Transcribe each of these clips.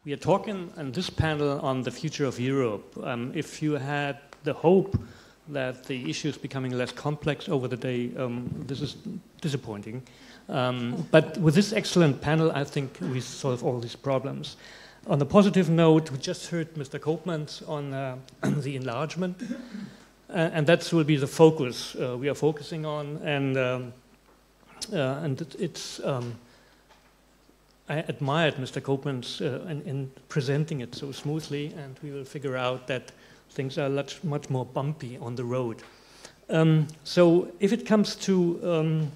we are talking on this panel on the future of Europe. If you had the hope that the issue is becoming less complex over the day, this is disappointing. But with this excellent panel, I think we solve all these problems. On a positive note, we just heard Mr. Koopmans on the enlargement, and that will be the focus we are focusing on. And it's I admired Mr. Koopmans in presenting it so smoothly, and we will figure out that things are much more bumpy on the road. So if it comes to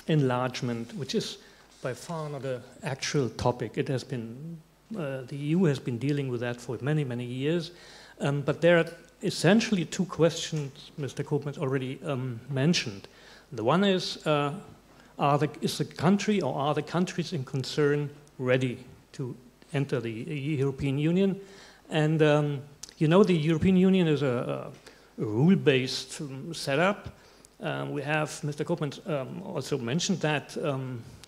enlargement, which is by far not an actual topic, it has been, the EU has been dealing with that for many, many years, but there are essentially two questions Mr. Koopmans already mentioned. The one is, is the country or are the countries in concern ready to enter the European Union? And you know, the European Union is a rule-based setup. We have, Mr. Koopmans also mentioned that,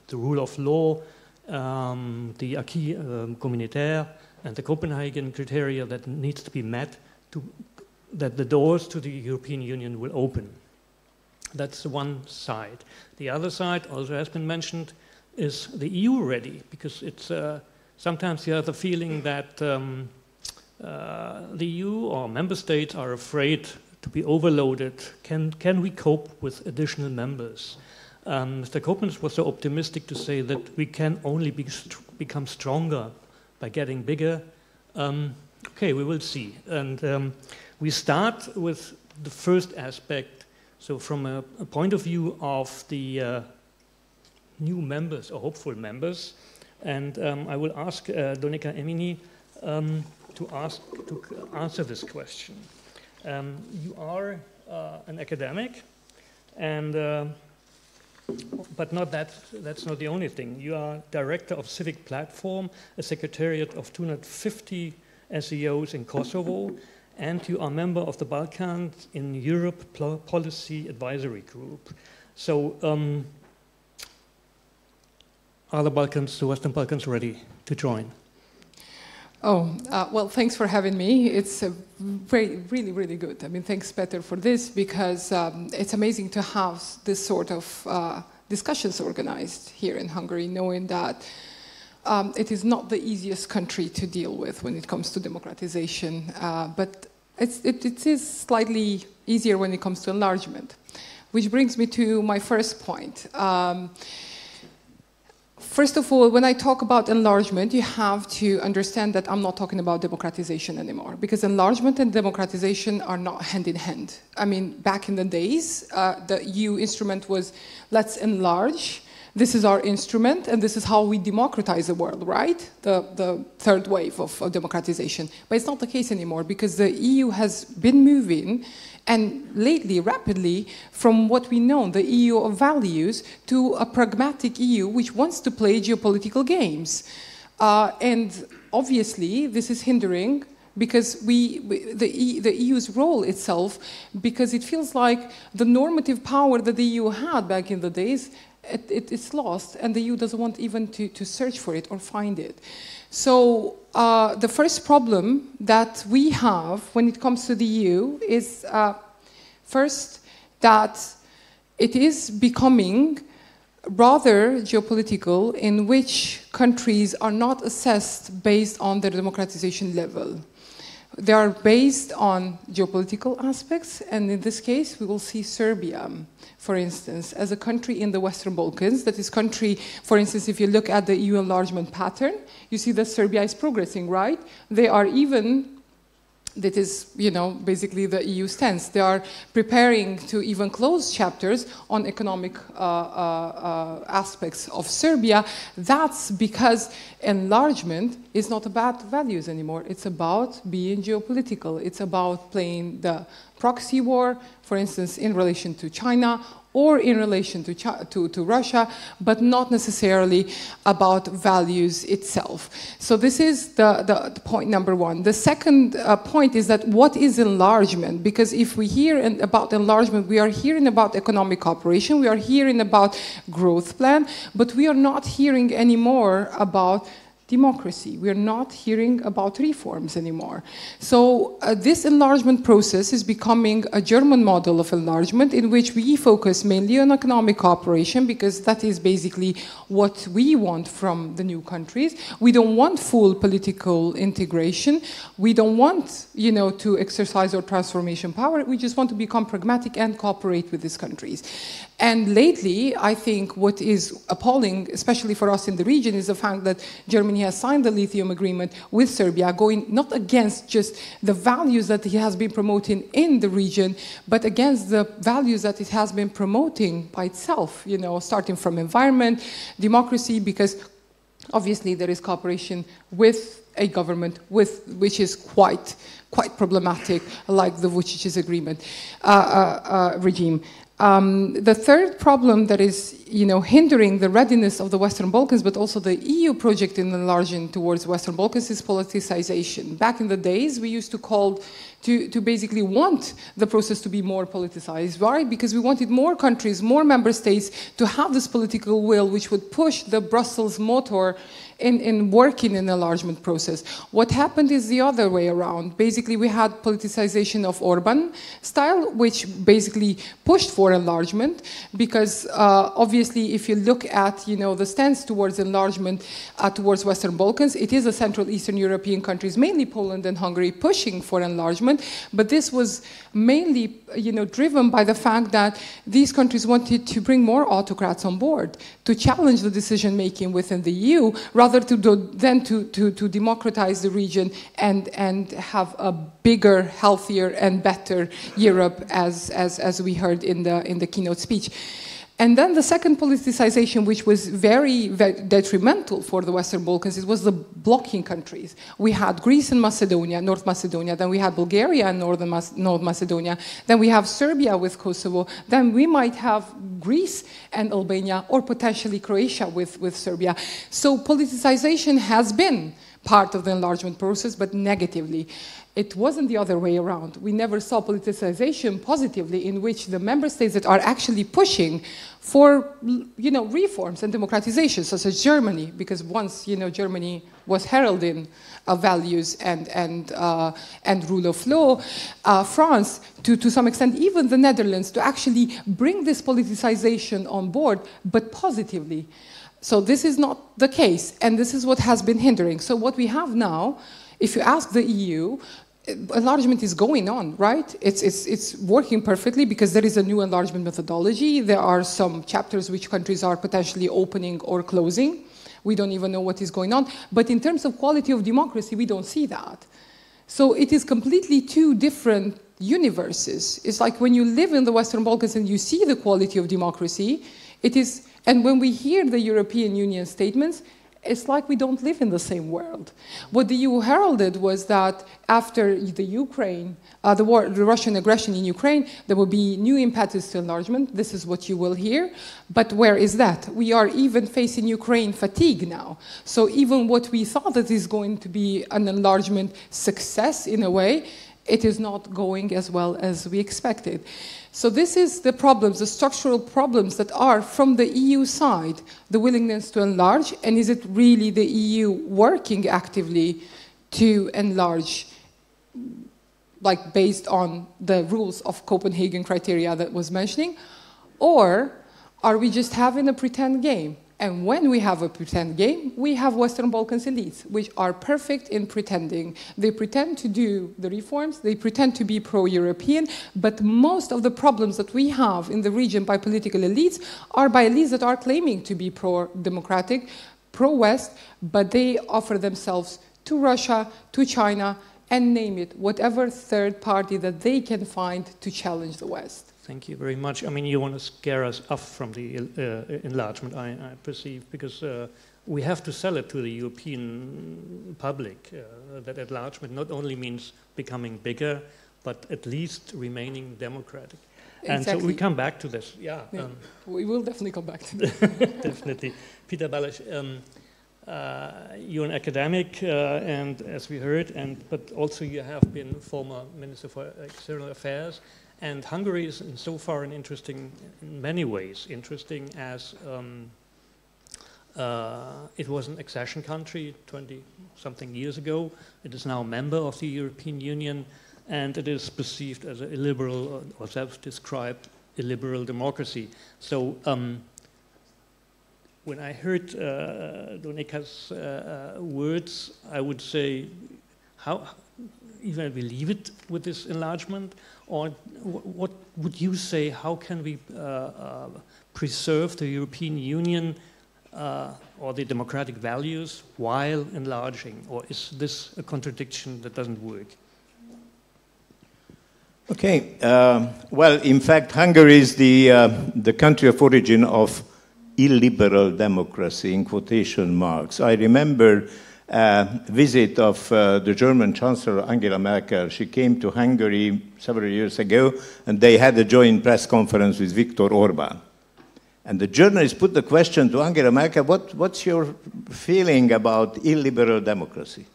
the rule of law, the acquis communautaire, and the Copenhagen criteria that needs to be met that the doors to the European Union will open. That's one side. The other side, also has been mentioned, is the EU ready? Because it's sometimes you have the feeling that the EU or member states are afraid to be overloaded. Can we cope with additional members? Mr. Koopmans was so optimistic to say that we can only become stronger by getting bigger. Okay, we will see. And we start with the first aspect. So from a point of view of the new members or hopeful members, and I will ask Donika Emini to answer this question. You are an academic, and but that's not the only thing. You are director of Civic Platform, a secretariat of 250 SEOs in Kosovo, and you are member of the Balkans in Europe Policy Advisory Group. So are the Western Balkans ready to join? Oh, well, thanks for having me. It's really, really good. I mean, thanks, Péter, for this, because it's amazing to have this sort of discussions organized here in Hungary, knowing that it is not the easiest country to deal with when it comes to democratization, but it is slightly easier when it comes to enlargement, which brings me to my first point. First of all, when I talk about enlargement, you have to understand that I'm not talking about democratization anymore, because enlargement and democratization are not hand in hand. I mean, back in the days, the EU instrument was, let's enlarge, this is our instrument, and this is how we democratize the world, right? The third wave of democratization. But it's not the case anymore, because the EU has been moving, and lately, rapidly, from what we know, the EU of values, to a pragmatic EU which wants to play geopolitical games. And obviously, this is hindering because the EU's role itself, because it feels like the normative power that the EU had back in the days, it's lost, and the EU doesn't want even to search for it or find it. So the first problem that we have when it comes to the EU is first that it is becoming rather geopolitical, in which countries are not assessed based on their democratization level. They are based on geopolitical aspects, and in this case, we will see Serbia, for instance, as a country in the Western Balkans. That is country, for instance, if you look at the EU enlargement pattern, you see that Serbia is progressing, right? They are even, that is, you know, basically the EU stance. They are preparing to even close chapters on economic aspects of Serbia. That's because enlargement is not about values anymore. It's about being geopolitical. It's about playing the proxy war, for instance, in relation to China or in relation to Russia, but not necessarily about values itself. So this is the point number one. The second point is that what is enlargement? Because if we hear about enlargement, we are hearing about economic cooperation, we are hearing about growth plan, but we are not hearing anymore about democracy. We're not hearing about reforms anymore. So this enlargement process is becoming a German model of enlargement in which we focus mainly on economic cooperation because that is basically what we want from the new countries. We don't want full political integration. We don't want, you know, to exercise our transformation power. We just want to become pragmatic and cooperate with these countries. And lately, I think what is appalling, especially for us in the region, is the fact that Germany has signed the lithium agreement with Serbia, going not against just the values that it has been promoting in the region, but against the values that it has been promoting by itself, you know, starting from environment, democracy, because obviously there is cooperation with a government which is quite problematic, like the Vucic's agreement regime. The third problem that is, you know, hindering the readiness of the Western Balkans, but also the EU project in enlarging towards Western Balkans, is politicization. Back in the days, we used to call to basically want the process to be more politicized. Why? Because we wanted more countries, more member states to have this political will which would push the Brussels motor in working in the enlargement process. What happened is the other way around. Basically, we had politicization of Orban style, which basically pushed for enlargement, because obviously, if you look at, you know, the stance towards enlargement towards Western Balkans, it is the Central Eastern European countries, mainly Poland and Hungary, pushing for enlargement. But this was mainly, you know, driven by the fact that these countries wanted to bring more autocrats on board, to challenge the decision making within the EU, rather than to democratize the region and have a bigger, healthier, and better Europe, as we heard in the keynote speech. And then the second politicization, which was very detrimental for the Western Balkans, it was the blocking countries. We had Greece and Macedonia, North Macedonia, then we had Bulgaria and North Macedonia, then we have Serbia with Kosovo, then we might have Greece and Albania, or potentially Croatia with Serbia. So politicization has been part of the enlargement process, but negatively. It wasn't the other way around. We never saw politicization positively, in which the member states that are actually pushing for, you know, reforms and democratization, such as Germany, because once, you know, Germany was heralding values and rule of law. France, to some extent, even the Netherlands, to actually bring this politicization on board, but positively. So this is not the case, and this is what has been hindering. So what we have now, if you ask the EU, enlargement is going on, right? It's working perfectly because there is a new enlargement methodology. There are some chapters which countries are potentially opening or closing. We don't even know what is going on. But in terms of quality of democracy, we don't see that. So it is completely two different universes. It's like when you live in the Western Balkans and you see the quality of democracy, it is, and when we hear the European Union statements, it's like we don't live in the same world. What the EU heralded was that after the Ukraine, the Russian aggression in Ukraine, there will be new impetus to enlargement. This is what you will hear. But where is that? We are even facing Ukraine fatigue now. So even what we thought that is going to be an enlargement success in a way, it is not going as well as we expected. So this is the problems, the structural problems that are from the EU side, the willingness to enlarge, and is it really the EU working actively to enlarge, like based on the rules of Copenhagen criteria that was mentioning, or are we just having a pretend game? And when we have a pretend game, we have Western Balkans elites, which are perfect in pretending. They pretend to do the reforms, they pretend to be pro-European, but most of the problems that we have in the region by political elites are by elites that are claiming to be pro-democratic, pro-West, but they offer themselves to Russia, to China, and name it, whatever third party that they can find to challenge the West. Thank you very much. I mean, you want to scare us off from the enlargement, I perceive, because we have to sell it to the European public, that enlargement not only means becoming bigger, but at least remaining democratic. Exactly. And so we come back to this. Yeah. We will definitely come back to this. Definitely. Péter, Balázs, you're an academic, and as we heard, but also you have been former Minister for External Affairs. And Hungary is in so far in many ways interesting as It was an accession country 20-something years ago. It is now a member of the European Union, and it is perceived as a illiberal, or self-described illiberal democracy. So when I heard Donika's words, I would say, how even we leave it with this enlargement, or what would you say? How can we preserve the European Union or the democratic values while enlarging? Or is this a contradiction that doesn't work? Okay. Well, in fact, Hungary is the country of origin of illiberal democracy, in quotation marks. I remember a visit of the German Chancellor Angela Merkel. She came to Hungary several years ago, and they had a joint press conference with Viktor Orban. And the journalist put the question to Angela Merkel, what's your feeling about illiberal democracy?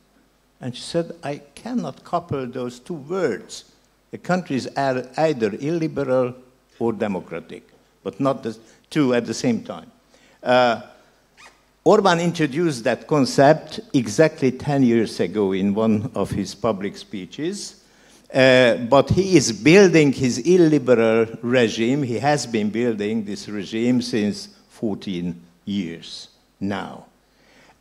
And she said, I cannot couple those two words. The country is either illiberal or democratic, but not the two at the same time. Orban introduced that concept exactly 10 years ago in one of his public speeches, but he is building his illiberal regime. He has been building this regime since 14 years now.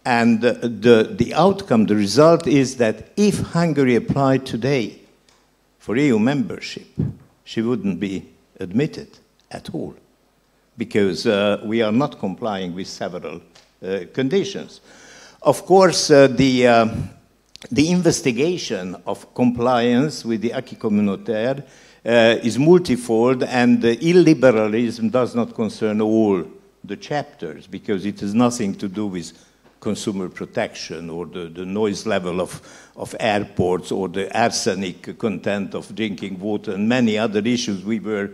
And the outcome, the result is that if Hungary applied today for EU membership, she wouldn't be admitted at all, because we are not complying with several conditions. Of course, the investigation of compliance with the acquis communautaire is multifold, and illiberalism does not concern all the chapters, because it has nothing to do with consumer protection or the noise level of airports or the arsenic content of drinking water and many other issues we were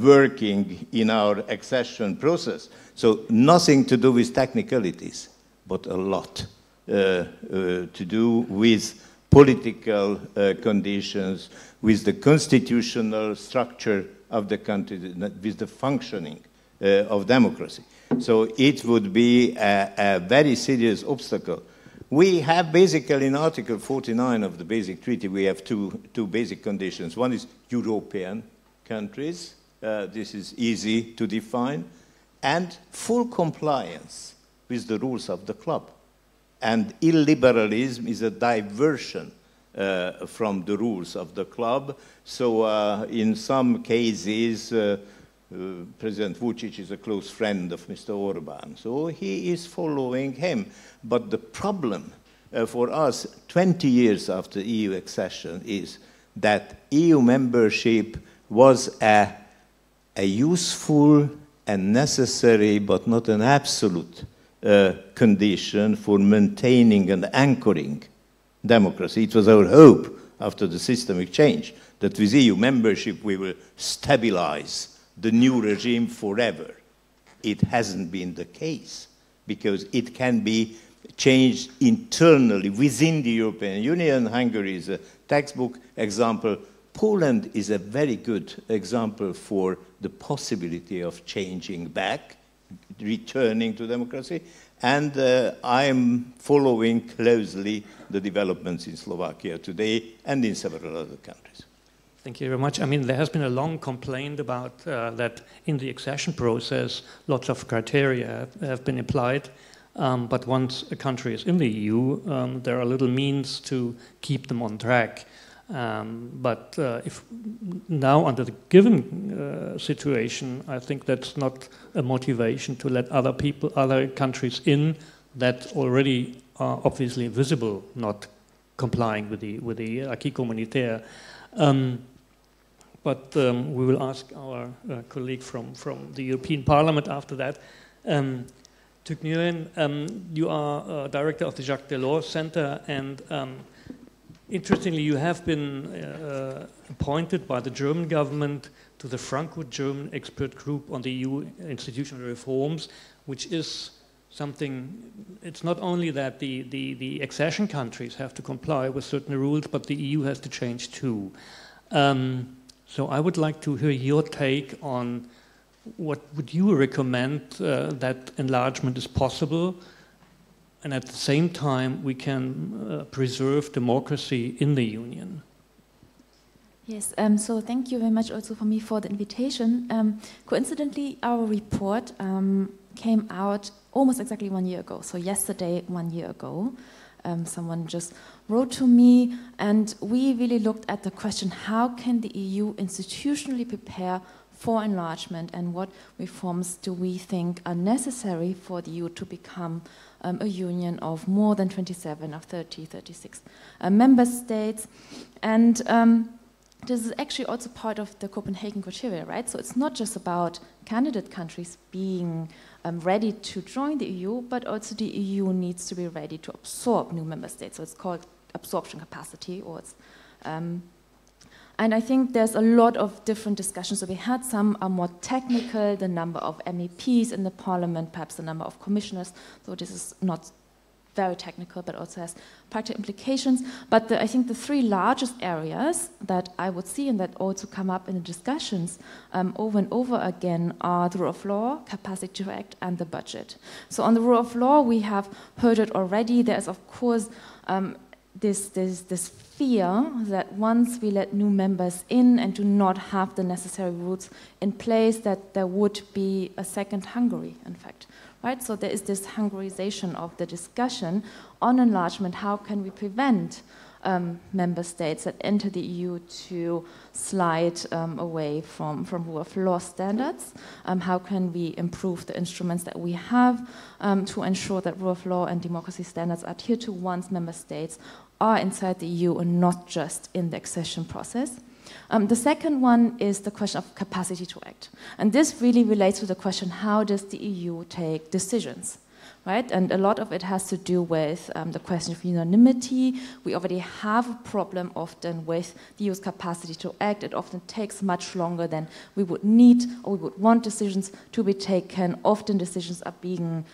working in our accession process. So nothing to do with technicalities, but a lot to do with political conditions, with the constitutional structure of the country, with the functioning of democracy. So it would be a very serious obstacle. We have basically in Article 49 of the Basic Treaty, we have two basic conditions. One is European countries. This is easy to define. And full compliance with the rules of the club. And illiberalism is a diversion from the rules of the club. So in some cases, President Vucic is a close friend of Mr. Orban. So he is following him. But the problem for us, 20 years after EU accession, is that EU membership was a useful and necessary, but not an absolute condition for maintaining and anchoring democracy. It was our hope after the systemic change that with EU membership we will stabilize the new regime forever. It hasn't been the case, because it can be changed internally within the European Union. Hungary is a textbook example. Poland is a very good example for the possibility of changing back, returning to democracy. And I'm following closely the developments in Slovakia today and in several other countries. Thank you very much. I mean, there has been a long complaint about that in the accession process, lots of criteria have been applied. But once a country is in the EU, there are little means to keep them on track. But if now under the given situation, I think that's not a motivation to let other people, other countries in that already are obviously visible, not complying with the acquis communautaire. But we will ask our colleague from the European Parliament after that. To Nguyen, you are director of the Jacques Delors Center, and interestingly, you have been appointed by the German government to the Franco-German expert group on the EU institutional reforms, which is something, it's not only that the accession countries have to comply with certain rules, but the EU has to change too. So I would like to hear your take on what would you recommend that enlargement is possible, and at the same time we can preserve democracy in the Union? Yes, so thank you very much also for me for the invitation. Coincidentally, our report came out almost exactly 1 year ago. So yesterday, 1 year ago, someone just wrote to me, and we really looked at the question, how can the EU institutionally prepare for enlargement, and what reforms do we think are necessary for the EU to become a union of more than 27, of 30, 36 member states. And this is actually also part of the Copenhagen criteria, right? So it's not just about candidate countries being ready to join the EU, but also the EU needs to be ready to absorb new member states. So it's called absorption capacity, or it's and I think there's a lot of different discussions. So we had some are more technical, the number of MEPs in the parliament, perhaps the number of commissioners. So this is not very technical, but also has practical implications. But I think the three largest areas that I would see and that also come up in the discussions over and over again are the rule of law, capacity to act, and the budget. So on the rule of law, we have heard it already. There is, of course, this fear that once we let new members in and do not have the necessary rules in place, that there would be a second Hungary, in fact. Right? So there is this Hungarization of the discussion on enlargement. How can we prevent member states that enter the EU to slide away from rule of law standards? How can we improve the instruments that we have to ensure that rule of law and democracy standards are adhered to once member states are inside the EU and not just in the accession process? The second one is the question of capacity to act. And this really relates to the question, how does the EU take decisions? Right? And a lot of it has to do with the question of unanimity. We already have a problem often with the EU's capacity to act. It often takes much longer than we would need or we would want decisions to be taken. Often decisions are being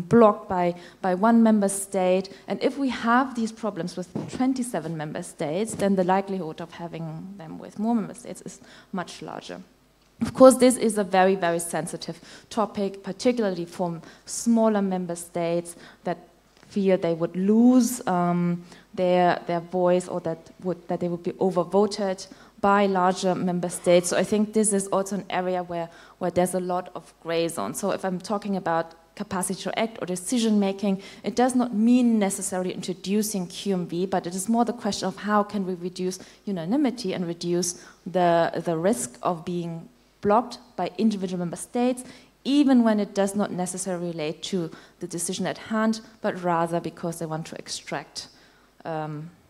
blocked by one member state. And if we have these problems with 27 member states, then the likelihood of having them with more member states is much larger. Of course, this is a very, very sensitive topic, particularly for smaller member states that fear they would lose their voice, or that they would be overvoted by larger member states. So I think this is also an area where there's a lot of gray zone. So if I'm talking about capacity to act or decision making, it does not mean necessarily introducing QMV, but it is more the question of how can we reduce unanimity and reduce the risk of being blocked by individual member states, even when it does not necessarily relate to the decision at hand, but rather because they want to extract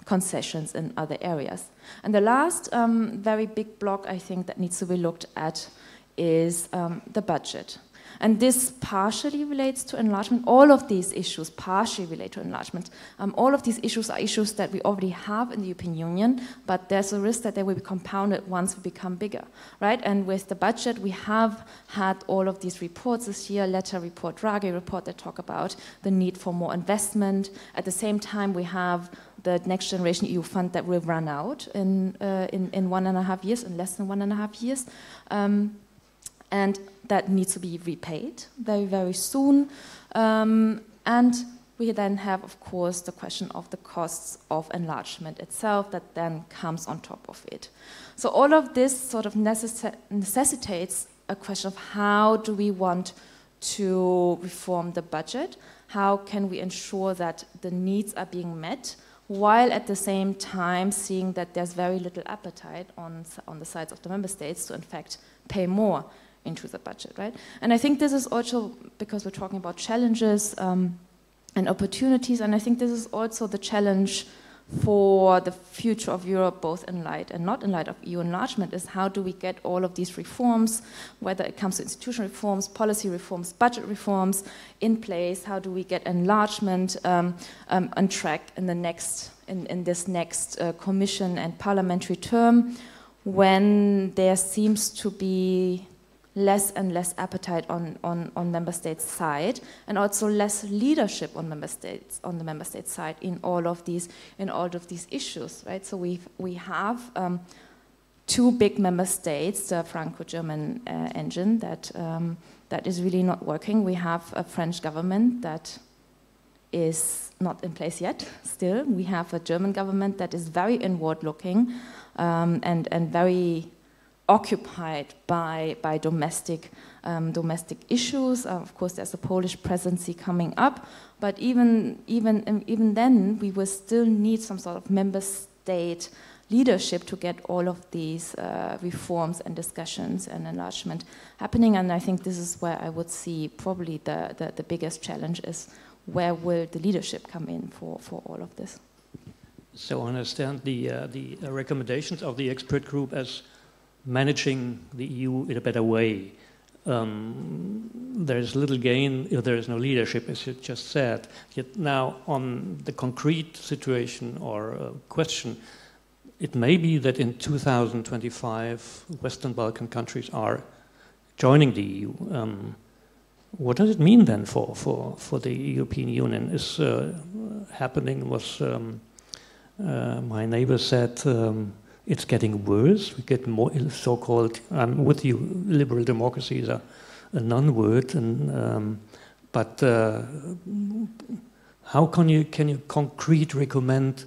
concessions in other areas. And the last very big block I think that needs to be looked at is the budget. And this partially relates to enlargement. All of these issues partially relate to enlargement. All of these issues are issues that we already have in the European Union, but there's a risk that they will be compounded once we become bigger, right? And with the budget, we have had all of these reports this year, letter report, Draghi report, that talk about the need for more investment. At the same time, we have the Next Generation EU fund that will run out in 1.5 years, in less than 1.5 years. And that needs to be repaid very, very soon. And we then have, of course, the question of the costs of enlargement itself that then comes on top of it. So all of this sort of necessitates a question of how do we want to reform the budget? How can we ensure that the needs are being met, while at the same time seeing that there's very little appetite on the sides of the member states to, in fact, pay more into the budget, right? And I think this is also, because we're talking about challenges and opportunities, and I think this is also the challenge for the future of Europe, both in light and not in light of EU enlargement, is how do we get all of these reforms, whether it comes to institutional reforms, policy reforms, budget reforms, in place? How do we get enlargement on track in this next Commission and parliamentary term, when there seems to be less and less appetite on member states' side, and also less leadership on the member states' side in all of these issues, right? So we have two big member states, the Franco-German engine, that is really not working. We have a French government that is not in place yet, still. We have a German government that is very inward-looking and very occupied by domestic issues. Of course, there's a Polish presidency coming up, but even then, we will still need some sort of member state leadership to get all of these reforms and discussions and enlargement happening. And I think this is where I would see probably the biggest challenge is where will the leadership come in for all of this. So I understand the recommendations of the expert group as managing the EU in a better way. There is little gain if there is no leadership, as you just said. Yet now on the concrete situation or question, it may be that in 2025 Western Balkan countries are joining the EU. What does it mean then for the European Union? Is happening was my neighbor said it's getting worse. We get more so-called. I'm with you. Liberal democracy is a non-word, and but how can you concrete recommend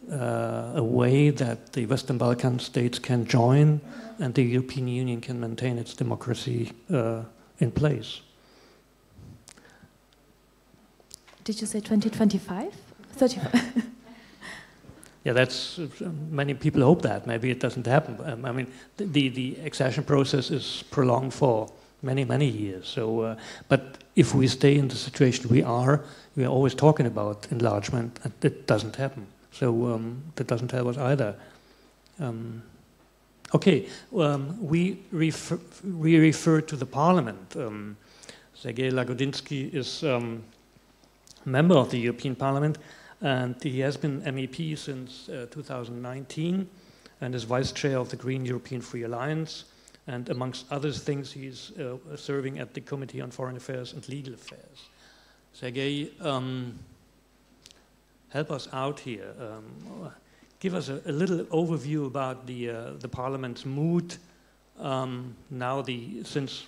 a way that the Western Balkan states can join and the European Union can maintain its democracy in place? Did you say 2025? 35? Yeah, that's many people hope that. Maybe it doesn't happen. I mean, the accession process is prolonged for many years. So, but if we stay in the situation we are always talking about enlargement, and it doesn't happen. So that doesn't help us either. Okay, we refer to the parliament. Sergey Lagodinsky is a member of the European Parliament, and he has been MEP since 2019 and is vice chair of the Green European Free Alliance. And amongst other things, he's serving at the Committee on Foreign Affairs and Legal Affairs. Sergey, help us out here. Give us a little overview about the Parliament's mood now since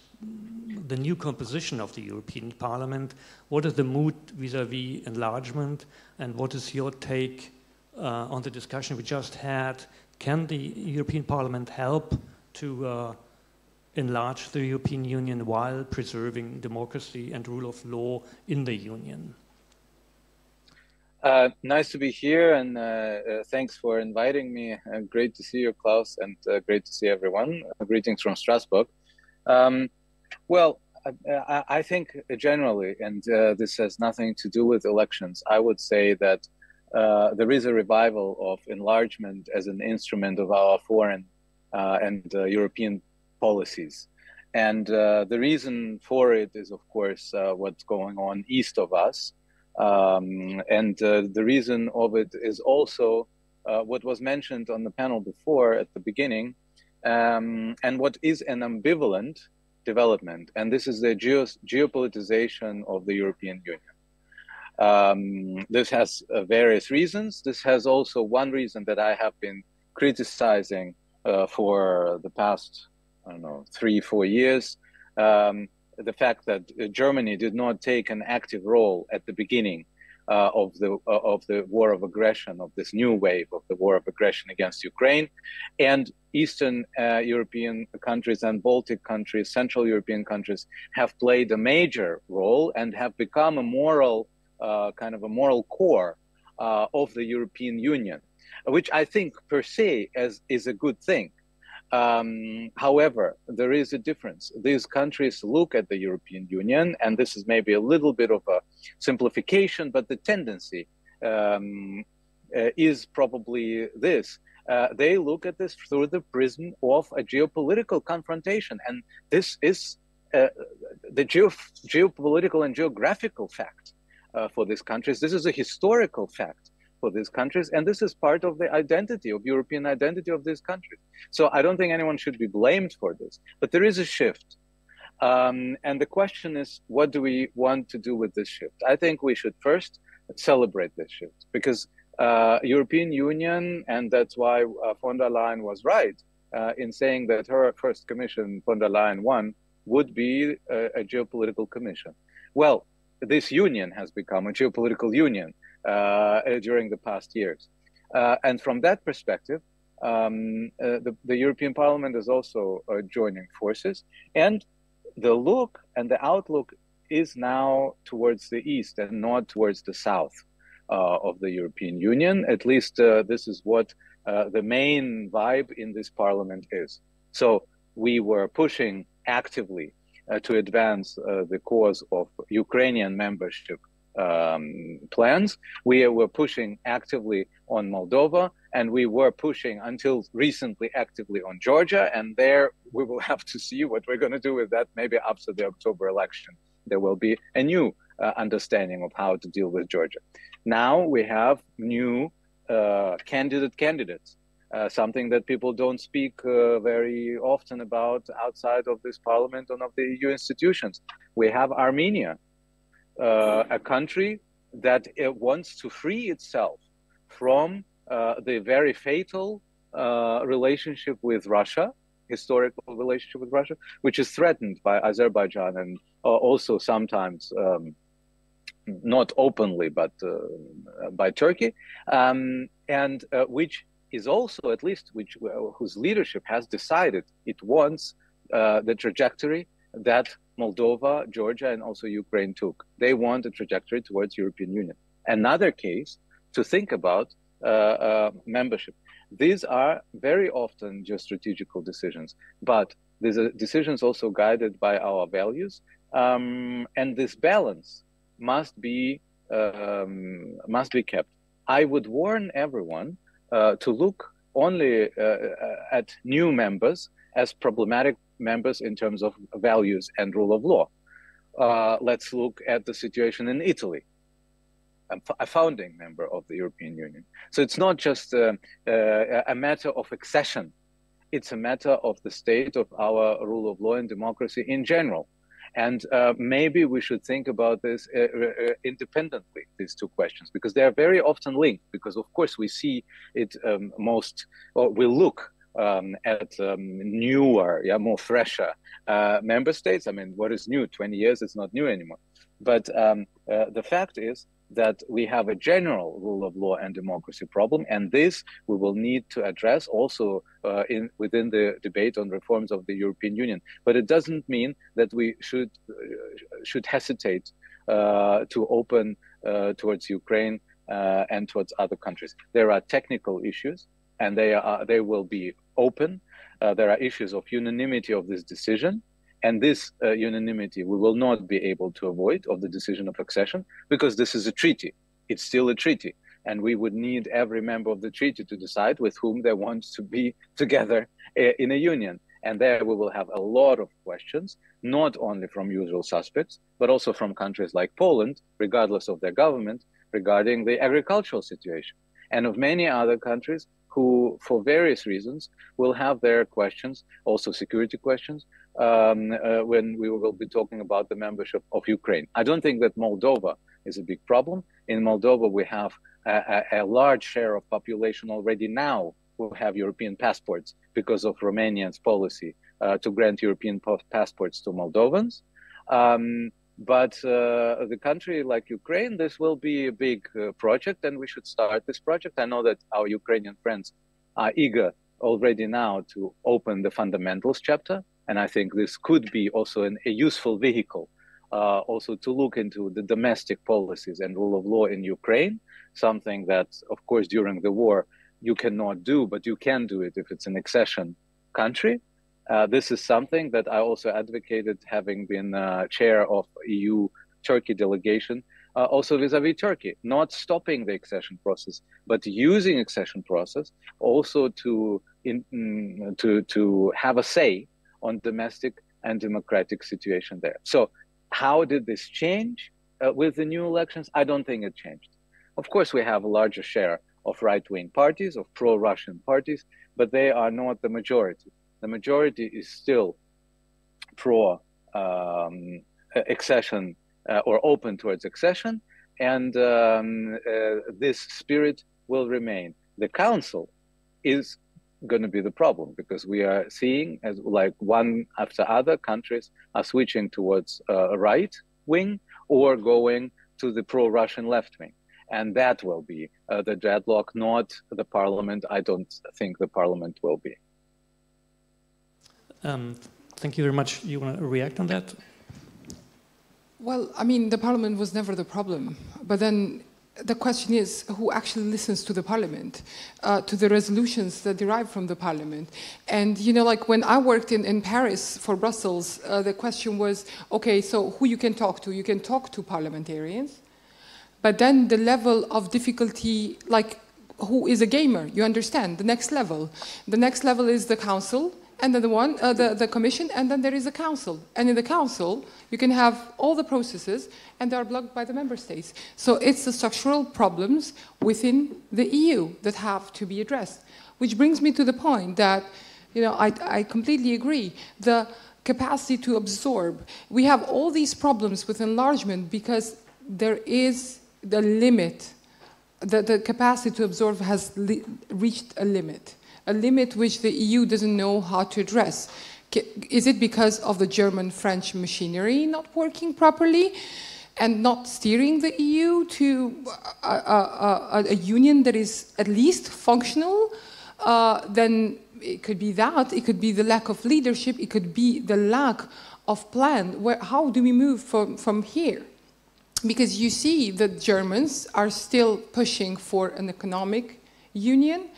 the new composition of the European Parliament. What is the mood vis-à-vis enlargement, and what is your take on the discussion we just had? Can the European Parliament help to enlarge the European Union while preserving democracy and rule of law in the Union? Nice to be here, and thanks for inviting me. Great to see you, Klaus, and great to see everyone. Greetings from Strasbourg. Well, I think generally, and this has nothing to do with elections, I would say that there is a revival of enlargement as an instrument of our foreign and European policies. And the reason for it is, of course, what's going on east of us. And the reason of it is also what was mentioned on the panel before at the beginning, and what is an ambivalent development, and this is the geopolitization of the European Union. This has various reasons. This has also one reason that I have been criticizing for the past, I don't know, 3-4 years. The fact that Germany did not take an active role at the beginning of the war of aggression, of this new wave of the war of aggression against Ukraine, and Eastern European countries and Baltic countries, Central European countries have played a major role and have become a moral kind of a moral core of the European Union, which I think per se is a good thing. However, there is a difference. These countries look at the European Union, and this is maybe a little bit of a simplification, but the tendency is probably this. They look at this through the prism of a geopolitical confrontation, and this is the geopolitical and geographical fact for these countries. This is a historical fact for these countries, and this is part of the identity of European identity of these countries. So I don't think anyone should be blamed for this, but there is a shift. And the question is, what do we want to do with this shift? I think we should first celebrate this shift, because European Union, and that's why von der Leyen was right, in saying that her first commission, von der Leyen one, would be a geopolitical commission. Well, this union has become a geopolitical union during the past years. And from that perspective, the European Parliament is also joining forces. And the look and the outlook is now towards the east and not towards the south of the European Union. At least this is what the main vibe in this parliament is. So we were pushing actively to advance the cause of Ukrainian membership plans. We were pushing actively on Moldova, and we were pushing until recently actively on Georgia. And there we will have to see what we're going to do with that. Maybe after the October election, there will be a new understanding of how to deal with Georgia. Now we have new candidates, something that people don't speak very often about outside of this parliament and of the EU institutions. We have Armenia, a country that wants to free itself from the very fatal relationship with Russia, historical relationship with Russia, which is threatened by Azerbaijan and also sometimes not openly, but by Turkey, and which is also, at least, whose leadership has decided it wants the trajectory that Moldova, Georgia, and also Ukraine took. They want a trajectory towards European Union. Another case to think about membership. These are very often geostrategical decisions, but these are decisions also guided by our values, and this balance must be kept. I would warn everyone to look only at new members as problematic members in terms of values and rule of law. Let's look at the situation in Italy, a founding member of the European Union. So it's not just a matter of accession, it's a matter of the state of our rule of law and democracy in general. And maybe we should think about this independently, these two questions, because they are very often linked, because of course we see it we look at newer, more fresher member states. I mean, what is new? 20 years, it's not new anymore. But the fact is that we have a general rule of law and democracy problem, and this we will need to address also within the debate on reforms of the European Union. But it doesn't mean that we should hesitate to open towards Ukraine and towards other countries. There are technical issues, and they will be open. There are issues of unanimity of this decision. And this unanimity we will not be able to avoid of the decision of accession, because this is a treaty. It's still a treaty. And we would need every member of the treaty to decide with whom they want to be together in a union. And there we will have a lot of questions, not only from usual suspects, but also from countries like Poland, regardless of their government, regarding the agricultural situation, and of many other countries who, for various reasons, will have their questions, also security questions, when we will be talking about the membership of Ukraine. I don't think that Moldova is a big problem. In Moldova, we have a large share of population already now who have European passports because of Romania's policy to grant European passports to Moldovans. But the country like Ukraine, this will be a big project, and we should start this project. I know that our Ukrainian friends are eager already now to open the fundamentals chapter. And I think this could be also a useful vehicle also to look into the domestic policies and rule of law in Ukraine, something that, of course, during the war, you cannot do, but you can do it if it's an accession country. This is something that I also advocated, having been chair of EU-Turkey delegation, also vis-a-vis Turkey, not stopping the accession process, but using accession process also to have a say on domestic and democratic situation there. So how did this change with the new elections? I don't think it changed. Of course, we have a larger share of right-wing parties, of pro-Russian parties, but they are not the majority. The majority is still pro-accession or open towards accession, and this spirit will remain. The council is going to be the problem, because we are seeing as like one after other countries are switching towards a right wing or going to the pro-Russian left wing. And that will be the deadlock, not the parliament. I don't think the parliament will be. Thank you very much. You want to react on that? Well, I mean, the parliament was never the problem. But then the question is, who actually listens to the parliament, to the resolutions that derive from the parliament? And, you know, like when I worked in Paris for Brussels, the question was, okay, so who you can talk to? You can talk to parliamentarians. But then the level of difficulty, like who is a gamer? You understand, the next level. The next level is the council, and then the commission, and then there is a council. And in the council, you can have all the processes, and they are blocked by the member states. So it's the structural problems within the EU that have to be addressed. Which brings me to the point that, you know, I completely agree. The capacity to absorb. We have all these problems with enlargement because there is the limit. The capacity to absorb has reached a limit which the EU doesn't know how to address. Is it because of the German-French machinery not working properly and not steering the EU to a union that is at least functional? Then it could be that. It could be the lack of leadership. It could be the lack of plan. How do we move from here? Because you see the Germans are still pushing for an economic union,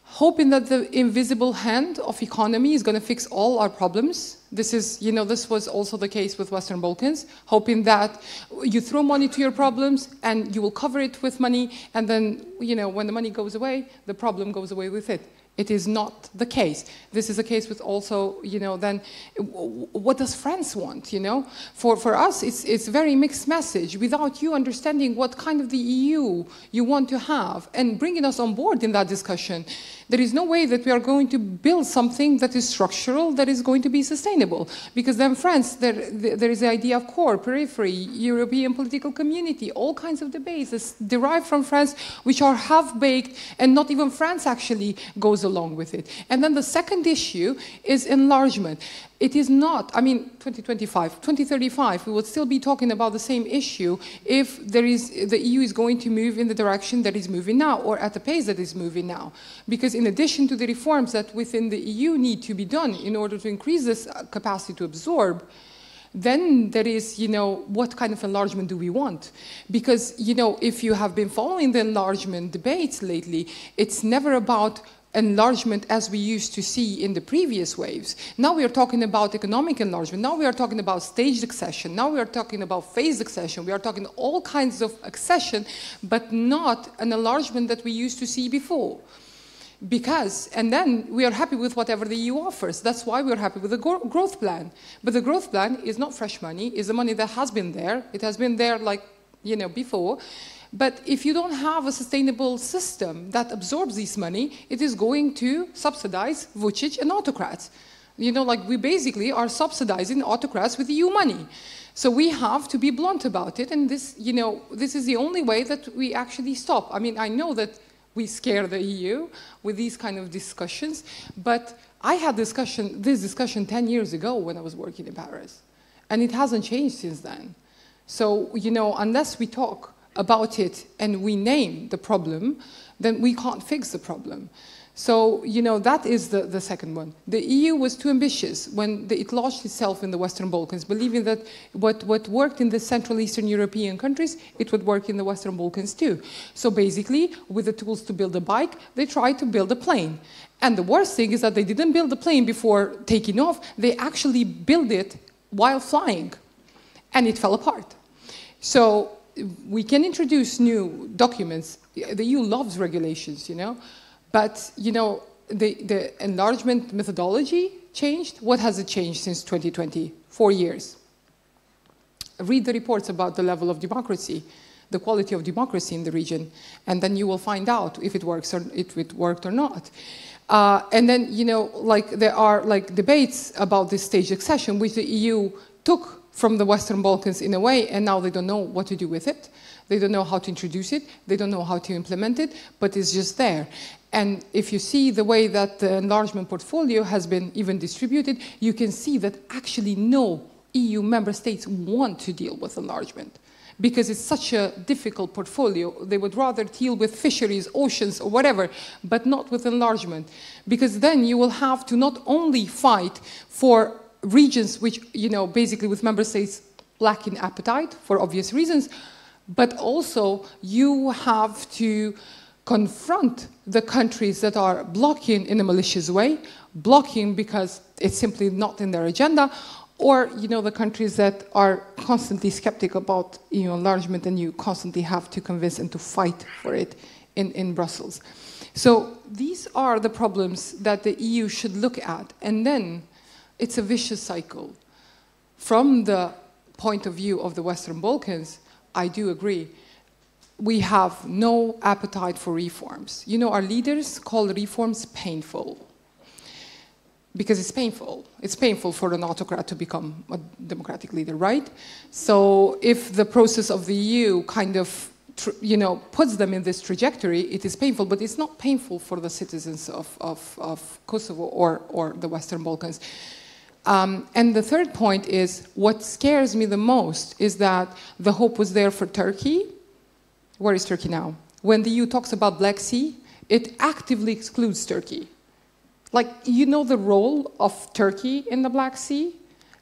hoping that the invisible hand of economy is going to fix all our problems. This is, you know, this was also the case with Western Balkans, hoping that you throw money to your problems and you will cover it with money, and then, you know, when the money goes away, the problem goes away with it. It is not the case. This is a case with also, you know, then what does France want, you know? For us, it's a very mixed message. Without you understanding what kind of the EU you want to have and bringing us on board in that discussion, there is no way that we are going to build something that is structural, that is going to be sustainable. Because then France, there is the idea of core, periphery, European political community, all kinds of debates that derive from France, which are half-baked, and not even France actually goes along with it. And then the second issue is enlargement. It is not, I mean, 2025, 2035, we would still be talking about the same issue if the EU is going to move in the direction that is moving now, or at the pace that is moving now. Because in addition to the reforms that within the EU need to be done in order to increase this capacity to absorb, then there is, you know, what kind of enlargement do we want? Because, you know, if you have been following the enlargement debates lately, it's never about enlargement as we used to see in the previous waves. Now we are talking about economic enlargement. Now we are talking about staged accession. Now we are talking about phased accession. We are talking all kinds of accession, but not an enlargement that we used to see before. Because, and then we are happy with whatever the EU offers. That's why we are happy with the growth plan. But the growth plan is not fresh money. It's the money that has been there. It has been there, like, you know, before. But if you don't have a sustainable system that absorbs this money, it is going to subsidize Vučić and autocrats. You know, like we basically are subsidizing autocrats with EU money. So we have to be blunt about it. And this, you know, this is the only way that we actually stop. I mean, I know that we scare the EU with these kind of discussions, but I had this discussion 10 years ago when I was working in Paris. And it hasn't changed since then. So, you know, unless we talk about it and we name the problem, then we can't fix the problem. So, you know, that is the second one. The EU was too ambitious when it launched itself in the Western Balkans, believing that what worked in the Central Eastern European countries, it would work in the Western Balkans too. So basically, with the tools to build a bike, they tried to build a plane. And the worst thing is that they didn't build the plane before taking off, they actually built it while flying. And it fell apart. So we can introduce new documents. The EU loves regulations, you know. But, you know, the enlargement methodology changed. What has it changed since 2020? 4 years. Read the reports about the level of democracy, the quality of democracy in the region, and then you will find out if it works or if it worked or not. And then, you know, like there are like debates about this staged accession, which the EU took from the Western Balkans in a way, and now they don't know what to do with it. They don't know how to introduce it. They don't know how to implement it, but it's just there. And if you see the way that the enlargement portfolio has been even distributed, you can see that actually no EU member states want to deal with enlargement because it's such a difficult portfolio. They would rather deal with fisheries, oceans, or whatever, but not with enlargement. Because then you will have to not only fight for regions which, you know, basically with member states lacking appetite for obvious reasons, but also you have to confront the countries that are blocking in a malicious way, blocking because it's simply not in their agenda, or, you know, the countries that are constantly skeptical about EU enlargement, and you constantly have to convince and to fight for it in Brussels. So these are the problems that the EU should look at, and then it's a vicious cycle. From the point of view of the Western Balkans, I do agree. We have no appetite for reforms. You know, our leaders call reforms painful. Because it's painful. It's painful for an autocrat to become a democratic leader, right? So if the process of the EU kind of, you know, puts them in this trajectory, it is painful, but it's not painful for the citizens of Kosovo or the Western Balkans. And the third point is, what scares me the most is that the hope was there for Turkey. Where is Turkey now? When the EU talks about Black Sea, it actively excludes Turkey. Like, you know the role of Turkey in the Black Sea?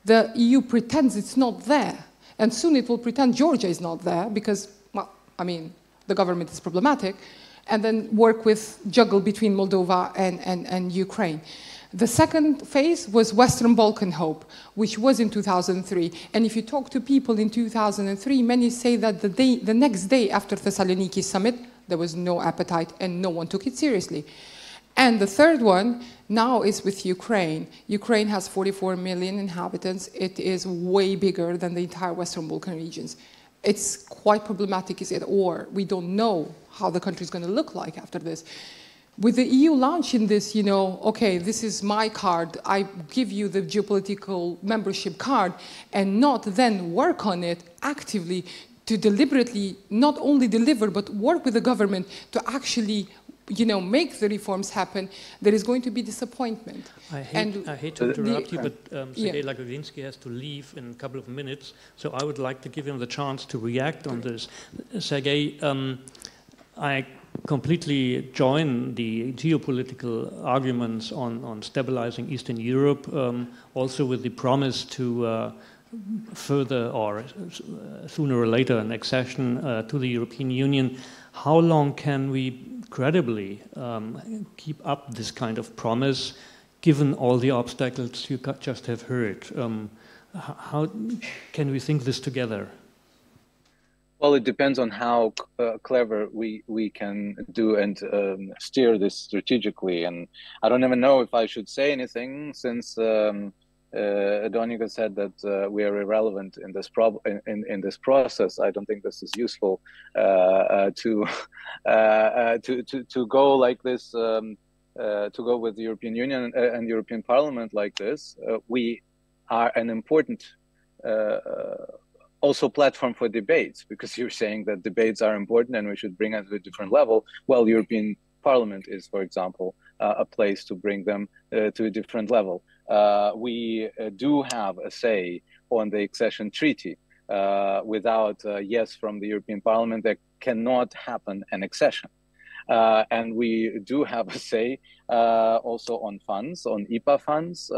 The EU pretends it's not there. And soon it will pretend Georgia is not there because, well, I mean, the government is problematic. And then work with, juggle between Moldova and Ukraine. The second phase was Western Balkan hope, which was in 2003. And if you talk to people in 2003, many say that the next day after Thessaloniki summit, there was no appetite and no one took it seriously. And the third one now is with Ukraine. Ukraine has 44 million inhabitants. It is way bigger than the entire Western Balkan regions. It's quite problematic, is it? Or we don't know how the country is going to look like after this. With the EU launching this, you know, okay, this is my card, I give you the geopolitical membership card, and not then work on it actively to deliberately not only deliver, but work with the government to actually, you know, make the reforms happen, there is going to be disappointment. I hate to interrupt you, but Sergey Lagodinsky has to leave in a couple of minutes, so I would like to give him the chance to react on this. Sergey, I completely join the geopolitical arguments on stabilizing Eastern Europe, also with the promise to further or sooner or later an accession to the European Union. How long can we credibly keep up this kind of promise, given all the obstacles you just have heard? How can we think this together? Well, it depends on how clever we can do and steer this strategically. And I don't even know if I should say anything, since Donika said that we are irrelevant in this in this process. I don't think this is useful to go like this, to go with the European Union and European Parliament like this. We are an important also platform for debates, because you're saying that debates are important and we should bring them to a different level. Well, European Parliament is, for example, a place to bring them to a different level. We do have a say on the accession treaty. Without yes from the European Parliament, there cannot happen an accession. And we do have a say also on funds, on IPA funds,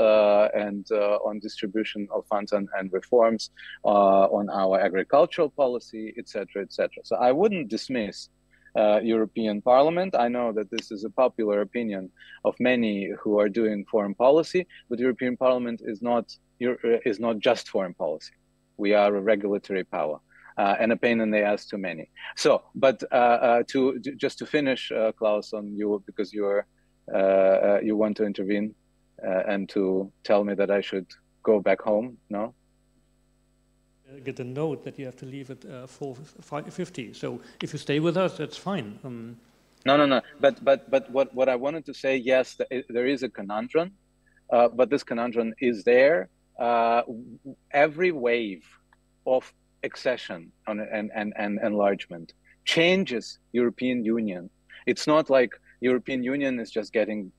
and on distribution of funds and reforms, on our agricultural policy, etc., etc. So I wouldn't dismiss European Parliament. I know that this is a popular opinion of many who are doing foreign policy, but European Parliament is not just foreign policy. We are a regulatory power. And a pain in the ass to many. So, but just to finish, Klaus, on you, because you want to intervene and to tell me that I should go back home. No. Get a note that you have to leave at 4:50. So if you stay with us, that's fine. No. But what I wanted to say, yes, there is a conundrum, but this conundrum is there. every wave of accession and enlargement changes European Union. It's not like European Union is just getting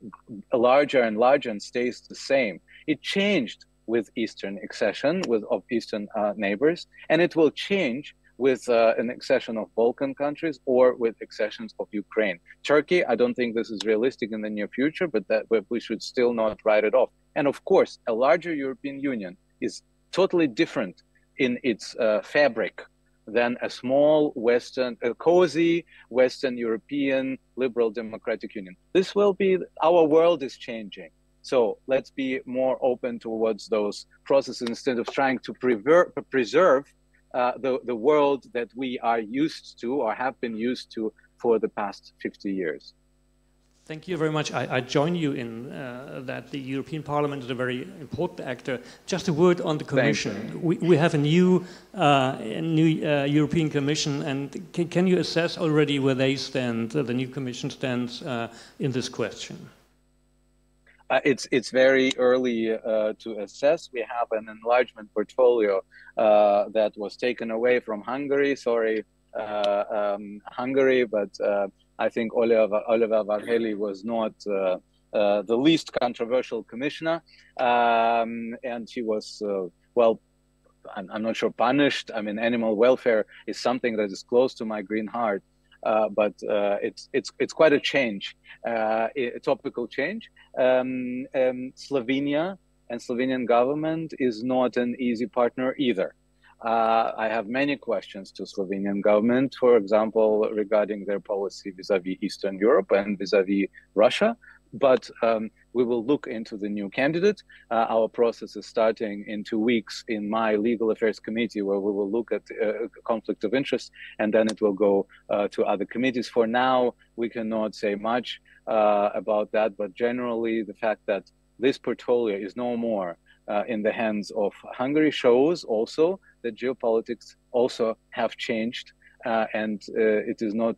larger and larger and stays the same. It changed with Eastern accession, of Eastern neighbors, and it will change with an accession of Balkan countries or with accessions of Ukraine. Turkey, I don't think this is realistic in the near future, but we should still not write it off. And of course, a larger European Union is totally different in its fabric than a small Western, cozy Western European liberal democratic union. This will be, our world is changing. So let's be more open towards those processes instead of trying to preserve the world that we are used to or have been used to for the past 50 years. Thank you very much. I join you in that the European Parliament is a very important actor. Just a word on the Commission. We have a new European Commission, and can you assess already where they stand, the new Commission stands in this question? It's very early to assess. We have an enlargement portfolio that was taken away from Hungary. Sorry, Hungary, but I think Oliver Varhelyi was not the least controversial commissioner, and he was, well, I'm not sure punished. I mean, animal welfare is something that is close to my green heart, but it's quite a change, a topical change. Slovenia and Slovenian government is not an easy partner either. I have many questions to Slovenian government, for example, regarding their policy vis-à-vis Eastern Europe and vis-à-vis Russia. But we will look into the new candidate. Our process is starting in 2 weeks in my legal affairs committee, where we will look at conflict of interest, and then it will go to other committees. For now, we cannot say much about that, but generally the fact that this portfolio is no more in the hands of Hungary shows also that geopolitics also have changed, and it is not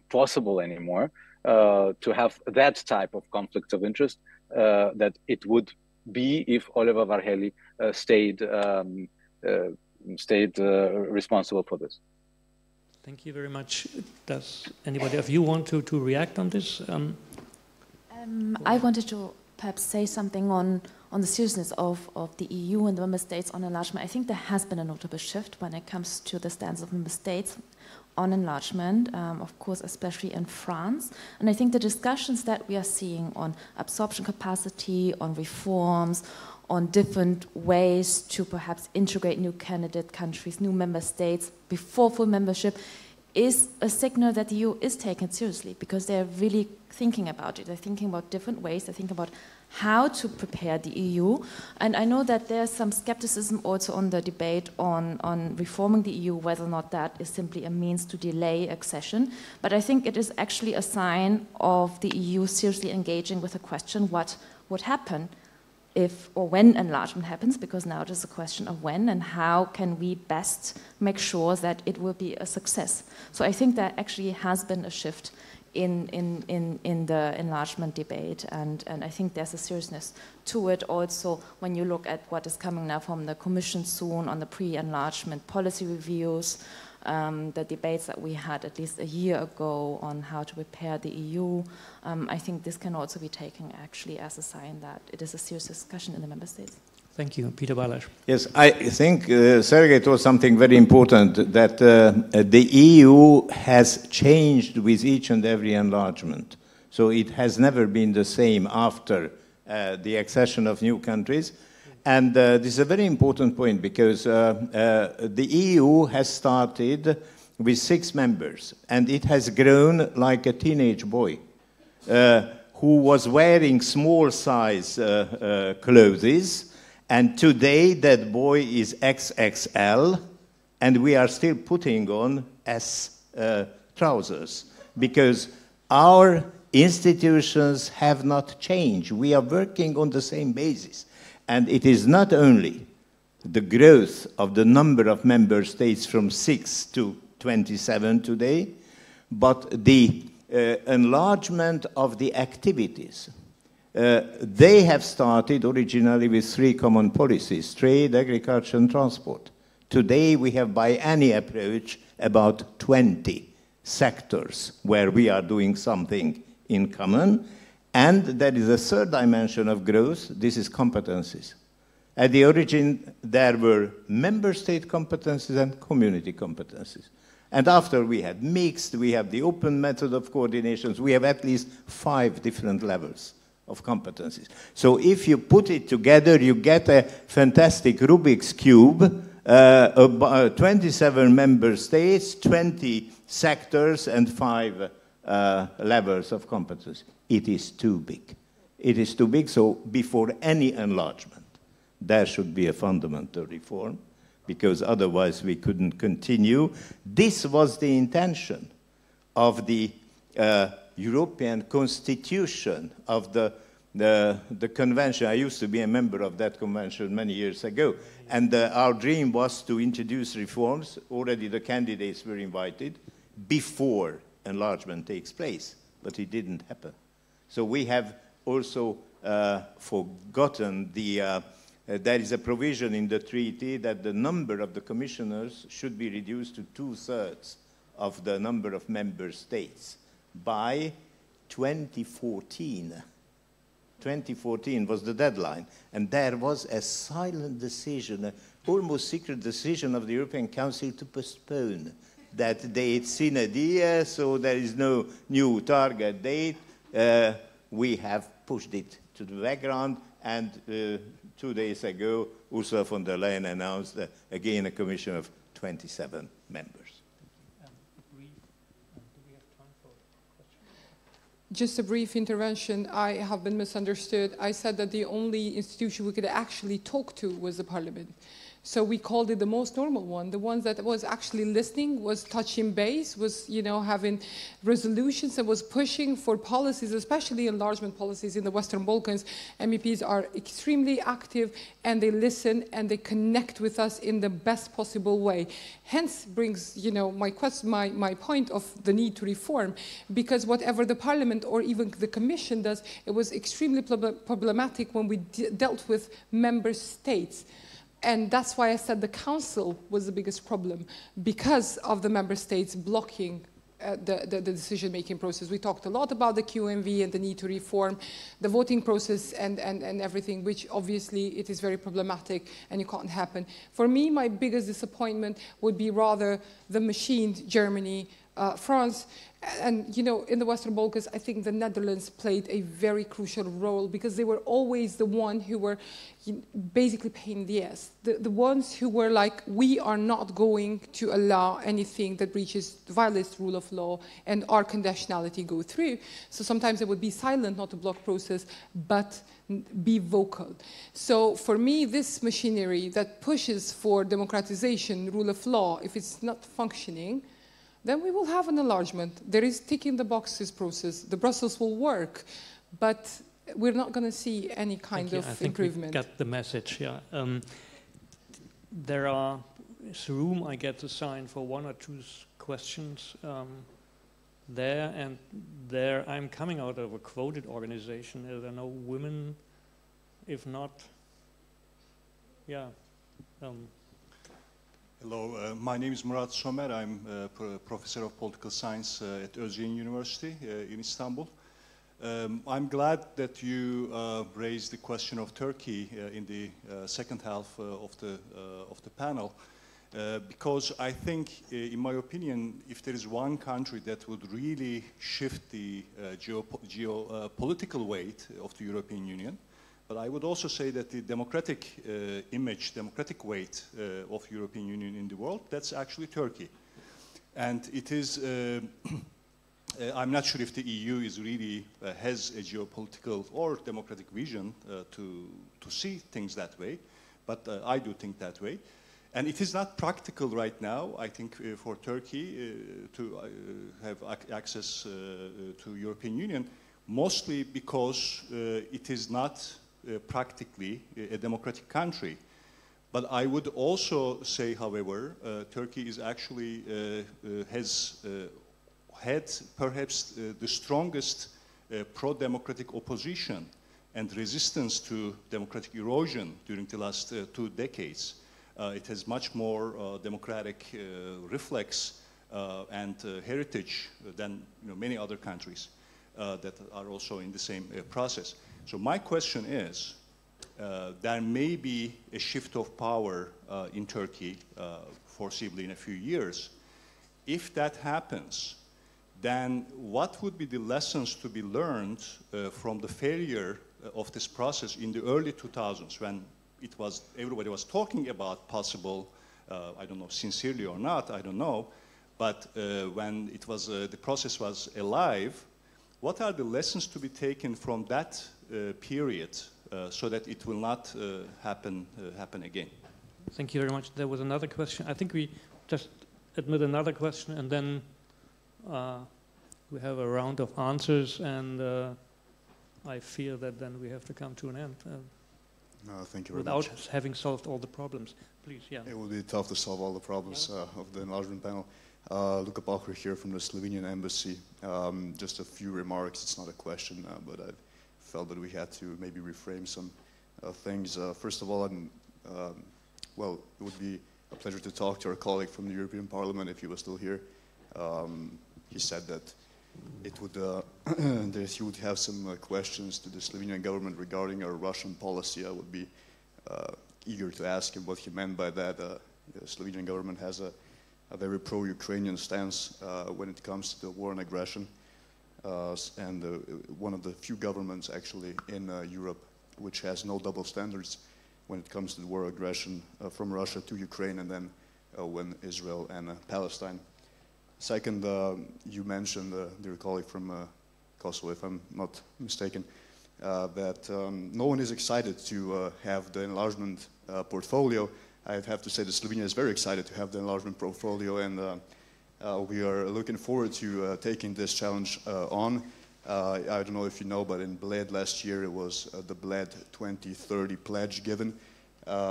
possible anymore to have that type of conflict of interest that it would be if Oliver Varhelyi stayed responsible for this. Thank you very much. Does anybody of you want to react on this? I wanted to perhaps say something on the seriousness of the EU and the member states on enlargement. I think there has been a notable shift when it comes to the stance of member states on enlargement, of course, especially in France. And I think the discussions that we are seeing on absorption capacity, on reforms, on different ways to perhaps integrate new candidate countries, new member states before full membership, is a signal that the EU is taken seriously, because they're really thinking about it. They're thinking about different ways. They're thinking about how to prepare the EU. And I know that there's some skepticism also on the debate on reforming the EU, whether or not that is simply a means to delay accession. But I think it is actually a sign of the EU seriously engaging with the question, what would happen if or when enlargement happens, because now it is a question of when, and how can we best make sure that it will be a success. So I think there actually has been a shift in the enlargement debate, and I think there's a seriousness to it also when you look at what is coming now from the Commission soon on the pre-enlargement policy reviews, the debates that we had at least a year ago on how to prepare the EU. I think this can also be taken actually as a sign that it is a serious discussion in the member states. Thank you. Péter, Balázs. Yes, I think Sergey told something very important, that the EU has changed with each and every enlargement. So it has never been the same after the accession of new countries. And this is a very important point, because the EU has started with 6 members, and it has grown like a teenage boy who was wearing small size clothes, and today that boy is XXL, and we are still putting on S trousers, because our institutions have not changed. We are working on the same basis. And it is not only the growth of the number of member states from 6 to 27 today, but the enlargement of the activities. They have started originally with 3 common policies: trade, agriculture, and transport. Today, we have, by any approach, about 20 sectors where we are doing something in common. And there is a third dimension of growth. This is competencies. At the origin, there were member state competencies and community competencies. And after we had mixed, we have the open method of coordinations, we have at least 5 different levels of competencies. So if you put it together, you get a fantastic Rubik's Cube, 27 member states, 20 sectors, and 5 levels of competence. It is too big. It is too big, so before any enlargement, there should be a fundamental reform, because otherwise we couldn't continue. This was the intention of the European Constitution of the convention. I used to be a member of that convention many years ago, and our dream was to introduce reforms. Already the candidates were invited before enlargement takes place, but it didn't happen. So we have also forgotten there is a provision in the treaty that the number of the commissioners should be reduced to 2/3 of the number of member states by 2014. 2014 was the deadline, and there was a silent decision, an almost secret decision of the European Council to postpone that date sine die, so there is no new target date. We have pushed it to the background, and 2 days ago, Ursula von der Leyen announced again a commission of 27 members. Just a brief intervention. I have been misunderstood. I said that the only institution we could actually talk to was the parliament. So we called it the most normal one. The one that was actually listening, was touching base, was, you know, having resolutions, and was pushing for policies, especially enlargement policies in the Western Balkans. MEPs are extremely active, and they listen and they connect with us in the best possible way. Hence brings, you know, my point of the need to reform, because whatever the parliament or even the commission does, it was extremely problematic when we dealt with member states. And that's why I said the council was the biggest problem, because of the member states blocking the decision-making process. We talked a lot about the QMV and the need to reform the voting process and everything, which obviously it is very problematic and it can't happen. For me, my biggest disappointment would be rather the machine, Germany, France, and, you know, in the Western Balkans, I think the Netherlands played a very crucial role, because they were always the one who were basically paying the ass. The ones who were like, we are not going to allow anything that breaches, violates rule of law and our conditionality go through. So sometimes they would be silent, not to block process, but be vocal. So for me, this machinery that pushes for democratization, rule of law, if it's not functioning, then we will have an enlargement. There is ticking the boxes process. The Brussels will work, but we're not going to see any kind of improvement. I think we got the message, yeah. There is room, I get assigned for 1 or 2 questions there, and there I'm coming out of a quoted organization. Are there no women? If not, yeah. Hello, my name is Murat Somer. I'm a professor of political science at Özyeğin University in Istanbul. I'm glad that you raised the question of Turkey in the second half of the panel, because I think, in my opinion, if there is one country that would really shift the geopolitical weight of the European Union, but I would also say that the democratic image, democratic weight of European Union in the world, that's actually Turkey. And it is, I'm not sure if the EU is really has a geopolitical or democratic vision to see things that way, but I do think that way. And it is not practical right now, I think, for Turkey to have access to European Union, mostly because it is not practically a democratic country. But I would also say, however, Turkey is actually has had perhaps the strongest pro-democratic opposition and resistance to democratic erosion during the last 2 decades. It has much more democratic reflex and heritage than many other countries that are also in the same process. So my question is, there may be a shift of power in Turkey foreseeably in a few years. If that happens, then what would be the lessons to be learned from the failure of this process in the early 2000s when everybody was talking about possible, I don't know, sincerely or not, I don't know, but when it was, the process was alive, what are the lessons to be taken from that period so that it will not happen again? Thank you very much. There was another question. I think we just admit another question and then we have a round of answers, and I fear that then we have to come to an end. No, thank you very much. Without having solved all the problems. Please, yeah. It would be tough to solve all the problems of the enlargement panel. Luka Palcher here from the Slovenian embassy. Just a few remarks. It's not a question, but I felt that we had to maybe reframe some things. First of all, well, it would be a pleasure to talk to our colleague from the European Parliament if he was still here. He said that it would that he would have some questions to the Slovenian government regarding our Russian policy. I would be eager to ask him what he meant by that. The Slovenian government has a very pro-Ukrainian stance when it comes to the war and aggression, and one of the few governments actually in Europe which has no double standards when it comes to the war aggression from Russia to Ukraine, and then when Israel and Palestine. Second, you mentioned, dear colleague from Kosovo, if I'm not mistaken, that no one is excited to have the enlargement portfolio. I have to say that Slovenia is very excited to have the enlargement portfolio, and we are looking forward to taking this challenge on. I don't know if you know, but in Bled last year it was the Bled 2030 pledge given,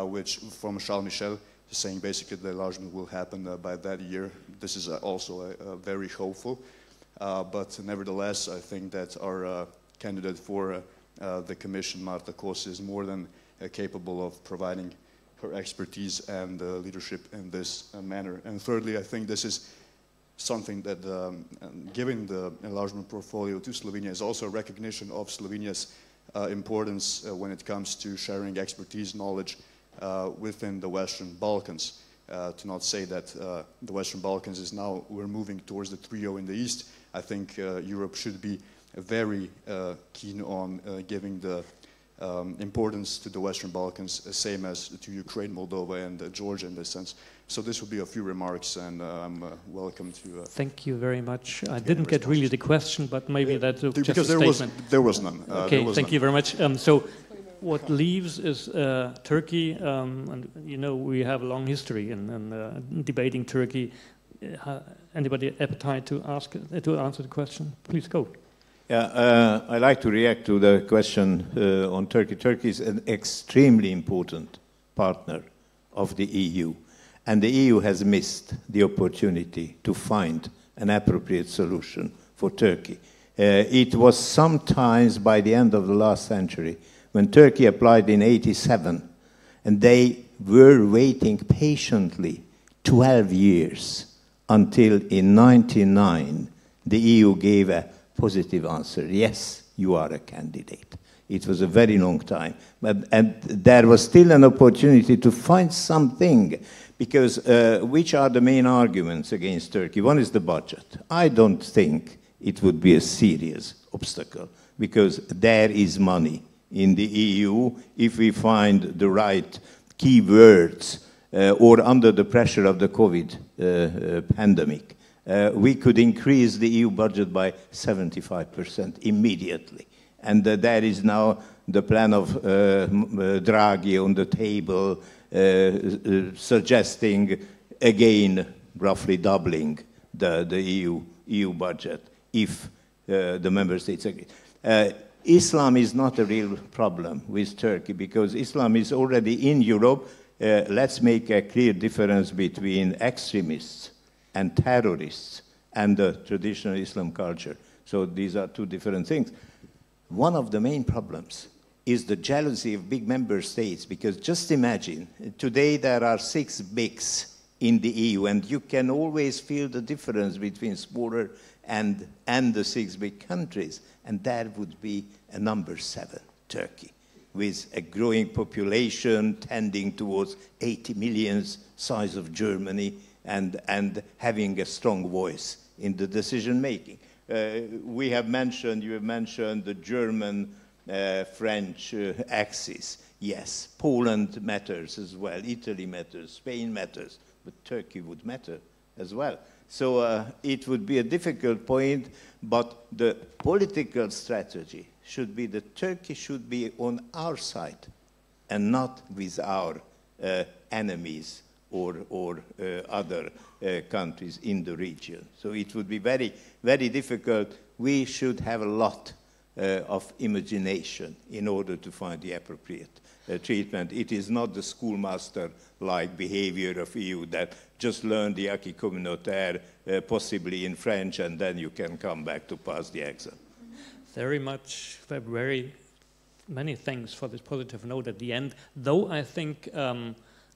which from Charles Michel, saying basically the enlargement will happen by that year. This is also very hopeful, but nevertheless, I think that our candidate for the Commission, Marta Kos, is more than capable of providing her expertise and leadership in this manner. And thirdly, I think this is something that giving the enlargement portfolio to Slovenia is also a recognition of Slovenia's importance when it comes to sharing expertise, knowledge within the Western Balkans. To not say that the Western Balkans is now, we're moving towards the trio in the East. I think Europe should be very keen on giving the importance to the Western Balkans, same as to Ukraine, Moldova, and Georgia in this sense. So this would be a few remarks, and I'm welcome to... Thank you very much. I didn't get really the question, but maybe that's just because a statement. There was none. Okay, thank you very much. So what leaves is Turkey, and you know we have a long history in debating Turkey. Anybody appetite to answer the question? Please go. Yeah, I'd like to react to the question on Turkey. Turkey is an extremely important partner of the EU, and the EU has missed the opportunity to find an appropriate solution for Turkey. It was sometimes by the end of the last century when Turkey applied in '87, and they were waiting patiently 12 years until in '99 the EU gave a positive answer. Yes, you are a candidate. It was a very long time. And there was still an opportunity to find something, because which are the main arguments against Turkey? One is the budget. I don't think it would be a serious obstacle, because there is money in the EU if we find the right keywords or under the pressure of the COVID pandemic. We could increase the EU budget by 75% immediately. And there is now the plan of Draghi on the table, suggesting, again, roughly doubling the EU budget if the member states agree. Islam is not a real problem with Turkey, because Islam is already in Europe. Let's make a clear difference between extremists and terrorists and the traditional Islam culture. So these are two different things. One of the main problems is the jealousy of big member states, because just imagine, today there are 6 bigs in the EU, and you can always feel the difference between smaller and the 6 big countries, and that would be a number 7, Turkey, with a growing population tending towards 80 million, size of Germany, and having a strong voice in the decision making. You have mentioned the German-French axis. Yes, Poland matters as well, Italy matters, Spain matters, but Turkey would matter as well. So it would be a difficult point, but the political strategy should be that Turkey should be on our side and not with our enemies or other countries in the region. So it would be very, very difficult. We should have a lot of imagination in order to find the appropriate treatment. It is not the schoolmaster-like behavior of EU that just learn the acquis communautaire, possibly in French, and then you can come back to pass the exam. Very many thanks for this positive note at the end, though I think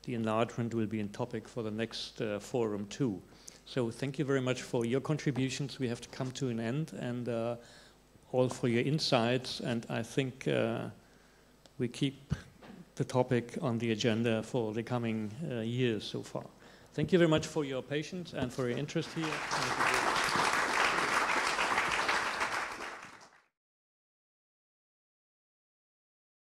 the enlargement will be a topic for the next forum too. So thank you very much for your contributions. We have to come to an end, and all for your insights, and I think we keep the topic on the agenda for the coming years so far. Thank you very much for your patience and for your interest here.